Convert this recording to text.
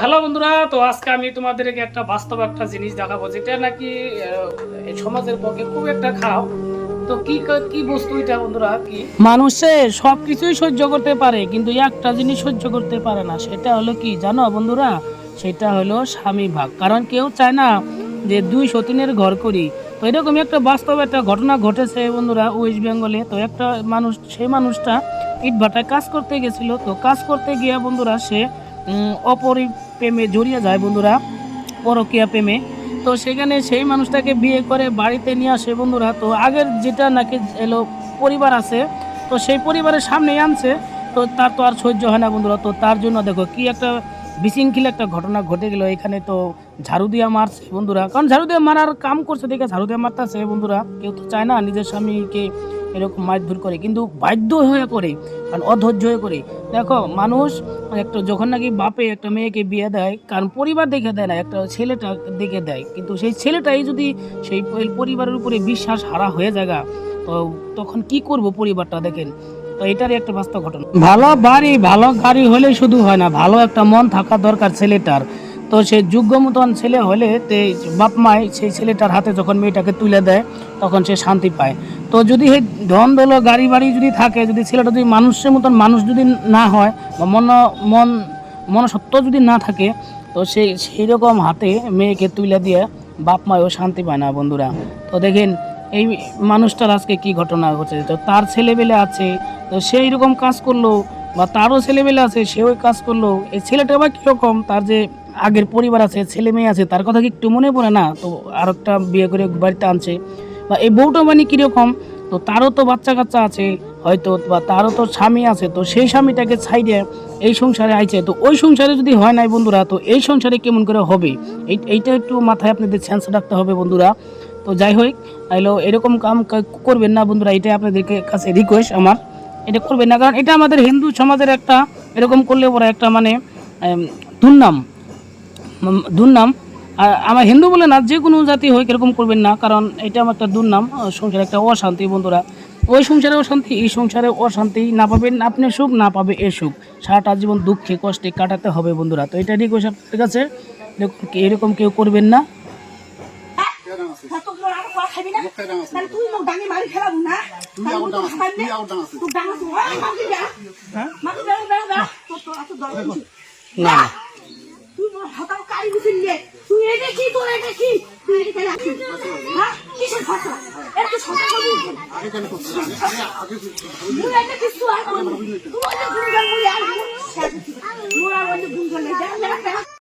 Hello বন্ধুরা, তো আজকে আমি তোমাদেরকে একটা বাস্তব একটা জিনিস দেখাবো যেটা নাকি এই সমাজের পক্ষে খুব একটা খারাপ। তো কি কি বস্তু এটা বন্ধুরা? কি মানুষে সবকিছুই সহ্য করতে পারে কিন্তু একটা জিনিস সহ্য করতে পারে না, সেটা হলো কি জানো বন্ধুরা? সেটা হলো স্বামী ভাগ। কারণ কেউ চায় না যে দুই সতীনের ঘর করি। তো এরকমই একটা বাস্তব একটা ঘটনা ঘটেছে বন্ধুরা ওয়েস্ট বেঙ্গলে। তো একটা মানুষ, সেই মানুষটা ইটভাটায় কাজ করতে গেছিল। তো কাজ করতে গিয়ে বন্ধুরা সে প্রেমে জড়িয়ে যায় বন্ধুরা, পরকীয়া প্রেমে। তো সেখানে সেই মানুষটাকে বিয়ে করে বাড়িতে নিয়ে আসে বন্ধুরা। তো আগের যেটা নাকি এলো পরিবার আছে, তো সেই পরিবারের সামনেই আনছে। তো তার তো আর সহ্য হয় না বন্ধুরা। তো তার জন্য দেখো কি একটা বিশৃঙ্খল একটা ঘটনা ঘটে গেল এখানে। তো ঝাড়ু দিয়া মারছে বন্ধুরা, কারণ ঝাড়ু দিয়ে মারার কাম করছে দেখে ঝাড়ু দিয়ে মারতেছে বন্ধুরা। কেউ তো চায় না নিজের স্বামীকে এরকম মারধর করে, কিন্তু বাধ্য হয়ে করে, কারণ অধৈর্য হয়ে করে। দেখো মানুষ একটা যখন নাকি বাপে একটা মেয়েকে বিয়ে দেয়, কারণ পরিবার দেখে দেয় না, একটা ছেলেটা দেখে দেয়। কিন্তু সেই ছেলেটাই যদি সেই পরিবারের উপরে বিশ্বাস হারা হয়ে যায়, তো তখন কি করব পরিবারটা দেখেন। তো এটারই একটা বাস্তব ঘটনা। ভালো বাড়ি ভালো গাড়ি হলে শুধু হয় না, ভালো একটা মন থাকা দরকার ছেলেটার। তো সে যোগ্য মতন ছেলে হলে বাপ মায় সেই ছেলেটার হাতে যখন মেয়েটাকে তুলে দেয় তখন সে শান্তি পায়। তো যদি এই ধন দৌল গাড়ি বাড়ি যদি থাকে, যদি ছেলেটা যদি মানুষের মতন মানুষ যদি না হয় বা মন মনসত্ব যদি না থাকে, তো সেই রকম হাতে মেয়েকে তুলে দিয়ে বাপ মায়ও শান্তি পায় না বন্ধুরা। তো দেখেন এই মানুষটার আজকে কি ঘটনা ঘটছে। তো তার ছেলেবেলে আছে, তো সেই রকম কাজ করলো, বা তারও ছেলেবেলে আছে সেও কাজ করলো। এই ছেলেটা আবার কীরকম, তার যে আগের পরিবার আছে, ছেলে মেয়ে আছে, তার কথা কি একটু মনে পড়ে না? তো আর একটা বিয়ে করে বাড়িতে আনছে। বা এই বউটা মানে কীরকম, তো তারও তো বাচ্চা কাচ্চা আছে হয়তো, বা তারও তো স্বামী আছে। তো সেই স্বামীটাকে ছাইড়ে এই সংসারে আইছে। তো ওই সংসারে যদি হয় নাই বন্ধুরা, তো এই সংসারে কেমন করে হবে? এইটা একটু মাথায় আপনাদের সেন্স রাখতে হবে বন্ধুরা। তো যাই হোক, এরকম কাম করবেন না বন্ধুরা, এটাই আপনাদেরকে কাছে রিকোয়েস্ট আমার। এটা করবেন না, কারণ এটা আমাদের হিন্দু সমাজের একটা, এরকম করলে পরে একটা মানে দুর্নাম দুর্নাম। আর আমার হিন্দু বলে না, যে কোনো জাতি হোক এরকম করবেন না, কারণ এটা আমার একটা দুর্নাম। সংসারে একটা অশান্তি বন্ধুরা। ওই সংসারে অশান্তি, এই সংসারে অশান্তি, না পাবেন আপনি সুখ, না পাবে এ সুখ। সারাটা জীবন দুঃখে কষ্টে কাটাতে হবে বন্ধুরা। তো এটা রিকোয়েস্ট ঠিক আছে, এরকম কেউ করবেন না। না তুই এটা কি, তোর এটা কি, তুই এটা কি, হ্যাঁ কিসের ফসল এটা তো সব করবি আগে কেন করছিস? তুই এটা কিছু আর তুই এটা গুণগান মুই আর মুই আর গুণগান